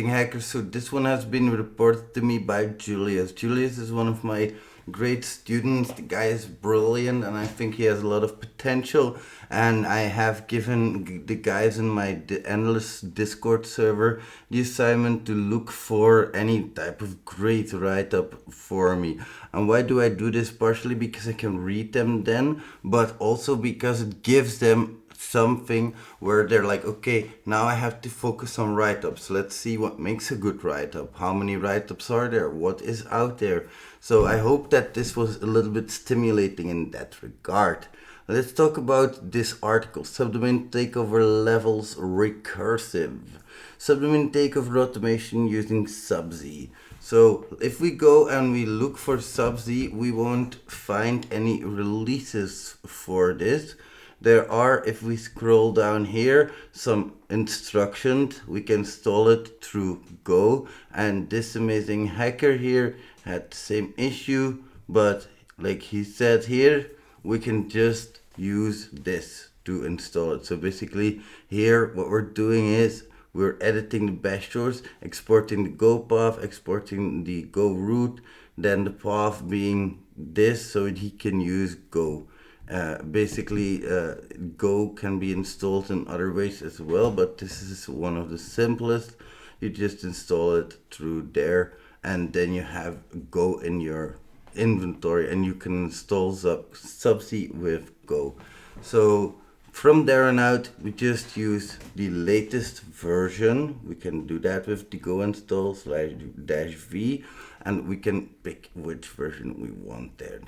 Hacker. So this one has been reported to me by Julius. Julius is one of my great students. The guy is brilliant and I think he has a lot of potential, and I have given the guys in my endless Discord server the assignment to look for any type of great write-up for me. And why do I do this? Partially because I can read them then, but also because it gives them something where they're like, okay, now I have to focus on write-ups. Let's see what makes a good write-up. How many write-ups are there? What is out there? So I hope that this was a little bit stimulating in that regard. Let's talk about this article. Subdomain takeover levels recursive. Subdomain takeover automation using subz. So if we go and we look for subz, we won't find any releases for this. There are, if we scroll down here, some instructions. We can install it through Go, and this amazing hacker here had the same issue, but like he said here, we can just use this to install it. So basically here what we're doing is we're editing the bash source, exporting the Go path, exporting the Go root, then the path being this so he can use Go. Basically, Go can be installed in other ways as well, but this is one of the simplest. You just install it through there, and then you have Go in your inventory, and you can install subz with Go. So from there on out, we just use the latest version. We can do that with the Go install /-v, and we can pick which version we want there.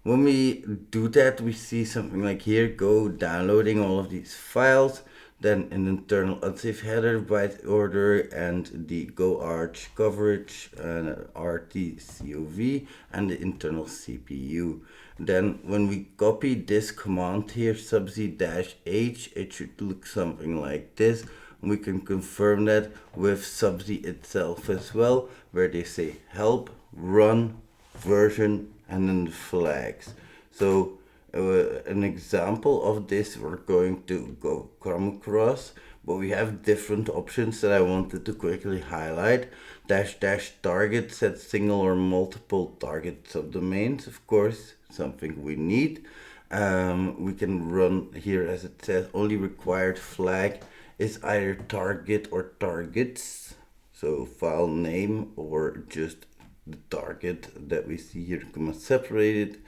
When we do that, we see something like here, Go downloading all of these files, then an internal unsafe header, byte order, and the Go arch coverage, RTCOV, and the internal CPU. Then when we copy this command here, subz-h, it should look something like this. We can confirm that with subz itself as well, where they say help, run, version, and then the flags. So an example of this we're going to go come across, but we have different options that I wanted to quickly highlight. --target sets single or multiple target subdomains, of course, something we need. We can run here, as it says, only required flag is either target or targets, so file name or just the target that we see here, separated.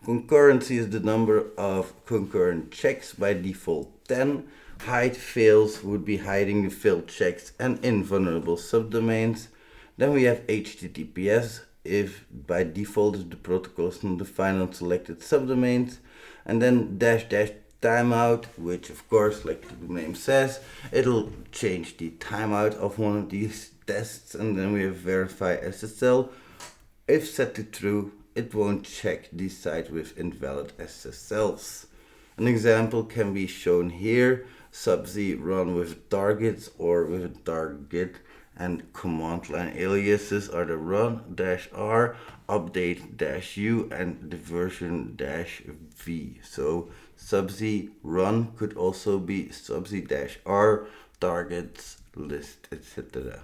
Concurrency is the number of concurrent checks, by default 10. Hide fails would be hiding the failed checks and invulnerable subdomains. Then we have HTTPS, if by default if the protocol is not defined on selected subdomains. And then --timeout, which of course, like the name says, it'll change the timeout of one of these tests. And then we have verify SSL. If set to true, it won't check the site with invalid SSLs. An example can be shown here. Subz run with targets or with a target, and command line aliases are the run-r, update-u, and the version-v. So subz run could also be subz-r, targets, list, etc.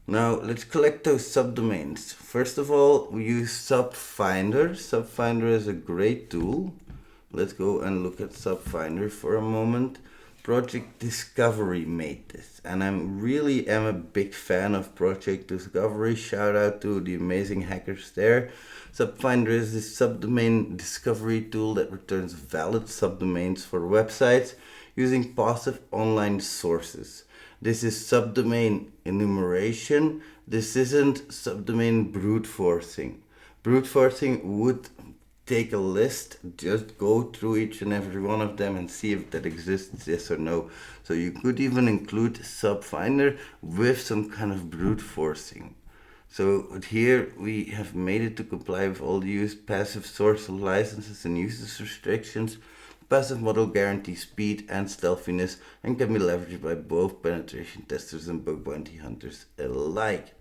Now let's collect those subdomains. First of all, we use SubFinder. SubFinder is a great tool. Let's go and look at SubFinder for a moment. Project Discovery made this, and I really am a big fan of Project Discovery. Shout out to the amazing hackers there. SubFinder is the subdomain discovery tool that returns valid subdomains for websites using passive online sources. This is subdomain enumeration. This isn't subdomain brute forcing. Brute forcing would take a list, just go through each and every one of them and see if that exists, yes or no. So you could even include SubFinder with some kind of brute forcing. So here we have made it to comply with all the used passive source licenses and usage restrictions. Passive model guarantees speed and stealthiness and can be leveraged by both penetration testers and bug bounty hunters alike.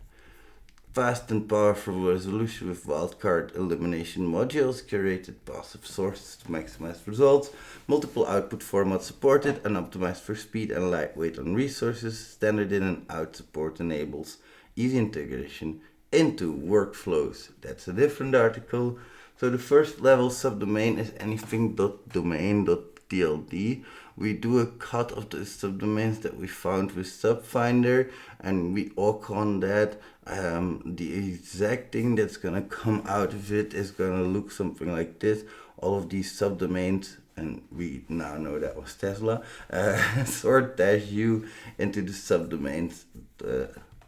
fast and powerful resolution with wildcard elimination modules, curated passive sources to maximize results, multiple output formats supported, and optimized for speed and lightweight on resources. Standard in and out support enables easy integration into workflows. That's a different article. So the first level subdomain is anything.domain.tld. We do a cut of the subdomains that we found with Subfinder, and we awk on that. The exact thing that's gonna come out of it is gonna look something like this. All of these subdomains, and we now know that was Tesla, sort -u into the subdomains,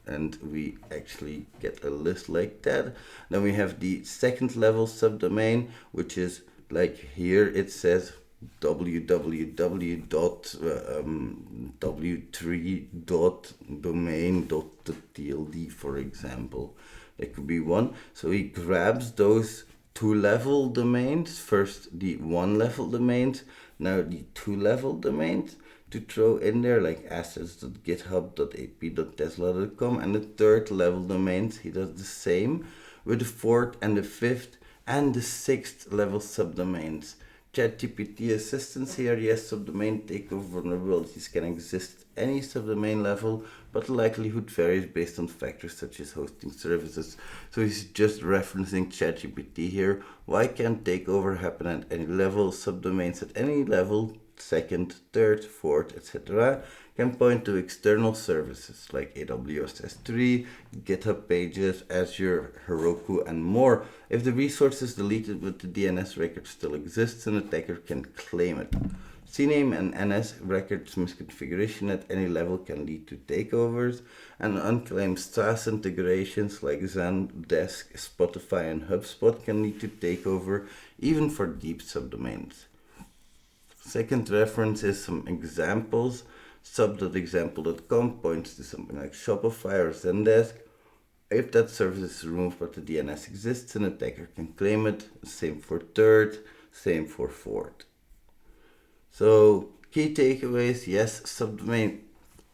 and we actually get a list like that. Then we have the second level subdomain, which is like here it says www.w3.domain.tld, for example. That could be one. So he grabs those two level domains, first the one level domains, now the two level domains, to throw in there, like assets.github.ap.tesla.com, and the third level domains. He does the same with the fourth and the fifth and the sixth level subdomains. ChatGPT assistance here, yes, subdomain takeover vulnerabilities can exist at any subdomain level, but the likelihood varies based on factors such as hosting services. So he's just referencing ChatGPT here. Why can't takeover happen at any level? Subdomains at any level, second, third, fourth, etc., can point to external services like AWS S3, GitHub Pages, Azure, Heroku, and more. If the resource is deleted but the DNS record still exists, an attacker can claim it. CNAME and NS records misconfiguration at any level can lead to takeovers, and unclaimed SaaS integrations like Zen, DESC, Spotify, and HubSpot can lead to takeover even for deep subdomains. Second reference is some examples. Sub.example.com points to something like Shopify or Zendesk. If that service is removed but the DNS exists, an attacker can claim it. Same for third, same for fourth. So, key takeaways: yes, subdomain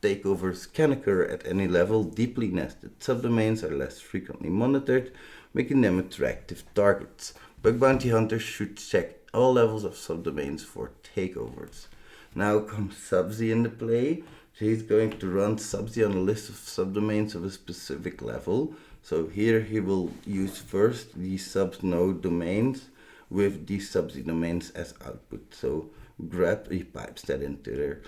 takeovers can occur at any level. Deeply nested subdomains are less frequently monitored, making them attractive targets. Bug bounty hunters should check all levels of subdomains for takeovers. Now comes Subsy into play. So he's going to run Subsy on a list of subdomains of a specific level. So here he will use first the subnode domains with the Subsy domains as output. So he pipes that into there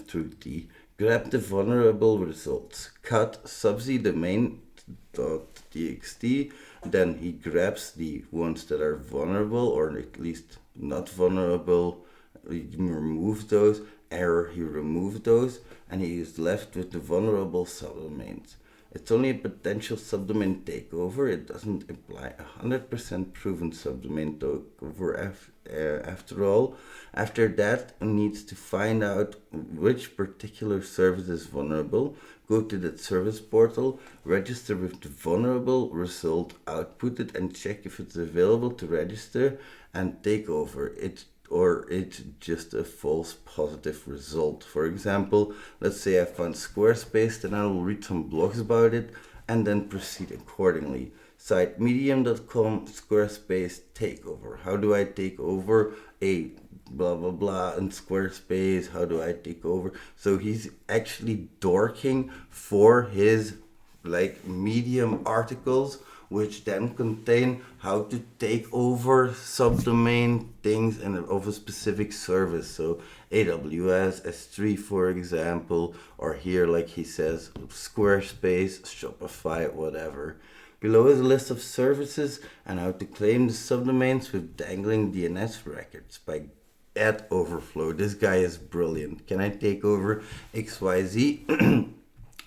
through the grab the vulnerable results, cut Subsy domain.txt. Then he grabs the ones that are vulnerable, or at least not vulnerable. He removes those. Error, he removed those, and he is left with the vulnerable subdomains. It's only a potential subdomain takeover. It doesn't imply 100% proven subdomain takeover after all. After that, it needs to find out which particular service is vulnerable, go to that service portal, register with the vulnerable result, output it, and check if it's available to register and take over it, or it's just a false positive result. For example, let's say I found Squarespace, then I will read some blogs about it and then proceed accordingly. Site medium.com, Squarespace takeover. How do I take over a blah blah blah in Squarespace? How do I take over? So he's actually dorking for his like Medium articles, which then contain how to take over subdomain things and of a specific service. So AWS S3, for example, or here, like he says, Squarespace, Shopify, whatever. Below is a list of services and how to claim the subdomains with dangling DNS records by Ed Overflow. This guy is brilliant. Can I take over XYZ?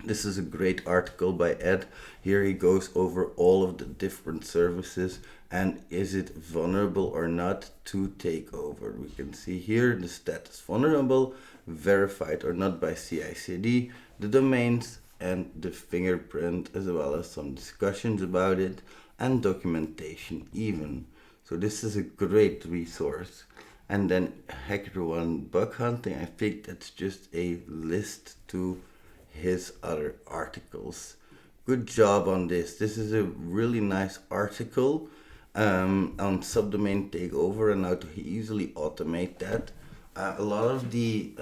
This is a great article by Ed. Here he goes over all of the different services and is it vulnerable or not to take over. We can see here the status vulnerable, verified or not by CI/CD, the domains and the fingerprint, as well as some discussions about it and documentation even. So this is a great resource. And then HackerOne bug hunting, I think that's just a list to his other articles. good job on this. This is a really nice article on subdomain takeover and how to easily automate that. A lot of the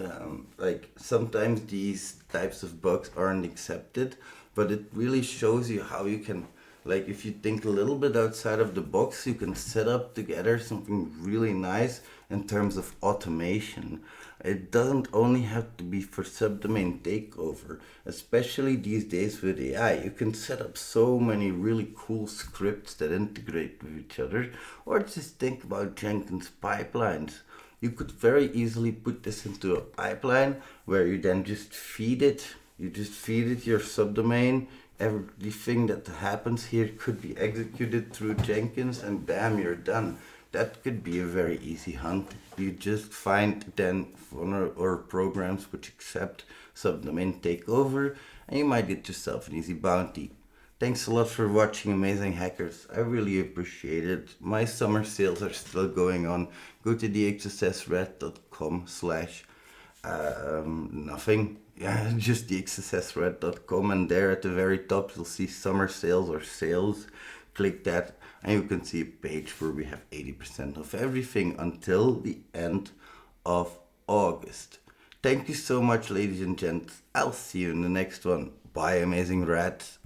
like sometimes these types of bugs aren't accepted, but it really shows you how you can, like, if you think a little bit outside of the box, you can set up together something really nice in terms of automation. It doesn't only have to be for subdomain takeover, especially these days with AI. You can set up so many really cool scripts that integrate with each other, or just think about Jenkins pipelines. You could very easily put this into a pipeline where you then just feed it. You just feed it your subdomain. Everything that happens here could be executed through Jenkins, and bam, you're done. That could be a very easy hunt. You just find then one or programs which accept subdomain takeover, and you might get yourself an easy bounty. Thanks a lot for watching, amazing hackers. I really appreciate it. My summer sales are still going on. Go to thexssrat.com slash nothing. Yeah, just thexssrat.com, and there at the very top you'll see summer sales or sales. Click that and you can see a page where we have 80% of everything until the end of August. Thank you so much, ladies and gents. I'll see you in the next one. Bye, amazing rats.